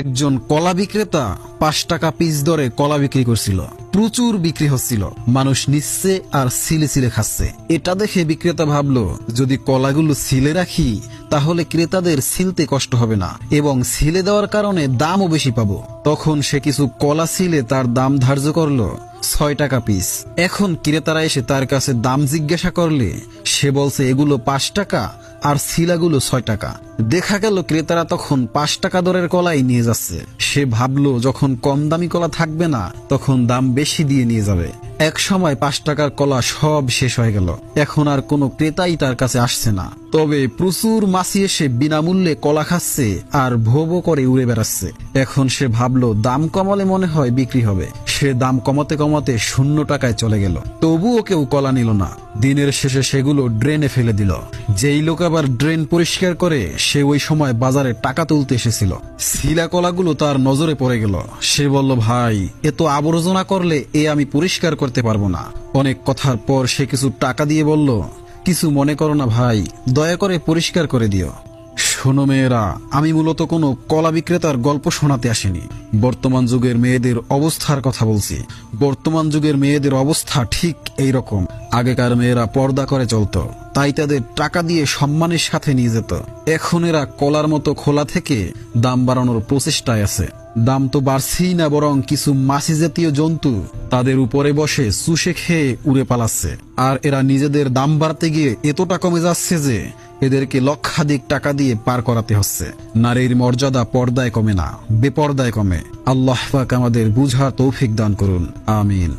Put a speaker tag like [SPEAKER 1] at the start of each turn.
[SPEAKER 1] একজন কলা বিক্রেতা 5 টাকা পিস দরে কলা বিক্রি করছিল। প্রচুর বিক্রি হচ্ছিল, মানুষ নিচ্ছে আর ছিলে ছিলে খাচ্ছে। এটা দেখে বিক্রেতা ভাবলো, যদি কলাগুলো ছিলে রাখি তাহলে ক্রেতাদের ছিলতে কষ্ট হবে না এবং ছিলে দেওয়ার কারণে দামও বেশি পাবো। তখন সে কিছু কলা ছিলে তার দাম ধার্য করলো 6 টাকা পিস। এখন ক্রেতারা এসে তার কাছে দাম জিজ্ঞাসা করলে সে বলছে এগুলো 5 টাকা আর ছিলাগুলো 6 টাকা। দেখা গেল ক্রেতারা তখন 5 টাকা দরের কলাই নিয়ে যাচ্ছে। সে ভাবলো যখন কম দামি কলা থাকবে না তখন দাম বেশি দিয়ে নিয়ে যাবে। এক সময় 5 টাকার কলা সব শেষ হয়ে গেল। এখন আর কোনো ক্রেতাই তার কাছে আসছে না। তবে প্রচুর মাছি এসে বিনামূল্যে কলা খাচ্ছে আর ভো ভো করে উড়ে বেড়াচ্ছে। এখন সে ভাবলো দাম কমালে মনে হয় বিক্রি হবে। সে দাম কমাতে কমাতে 0 টাকায় চলে গেল। তবুও কেউ কলা নিল না। দিনের শেষে সেগুলো ড্রেনে ফেলে দিল। যেই লোক আবার ড্রেন পরিষ্কার করে সে ওই সময় বাজারে টাকা তুলতে এসেছিল। ছিলা কলাগুলো তার নজরে পড়ে গেল। সে বলল, ভাই, এত আবর্জনা করলে আমি পরিষ্কার করতে পারবো না। অনেক কথার পর সে কিছু টাকা দিয়ে বলল, কিছু মনে করো না ভাই, দয়া করে পরিষ্কার করে দিও। শোনো মেয়েরা, আমি মূলত কোনো কলা বিক্রেতার গল্প শোনাতে আসিনি। বর্তমান যুগের মেয়েদের অবস্থার কথা বলছি। বর্তমান যুগের মেয়েদের অবস্থা ঠিক এই রকম। আগেকার মেয়েরা পর্দা করে চলতো, তাই তাদের টাকা দিয়ে সম্মানের সাথে নিয়ে যেত। এখন এরা কলার মতো খোলা থেকে দাম বাড়ানোর প্রচেষ্টায় আছে। দাম তো বাড়ছেই না, বরং কিছু মাছি জাতীয় জন্তু তাদের উপরে বসে চুষে খেয়ে উড়ে পালাচ্ছে। আর এরা নিজেদের দাম বাড়তে গিয়ে এতটা কমে যাচ্ছে যে এদেরকে লক্ষাধিক টাকা দিয়ে পার করাতে হচ্ছে। নারীর মর্যাদা পর্দায় কমে না, বেপর্দায় কমে। আল্লাহ পাক আমাদের বুঝার তৌফিক দান করুন, আমিন।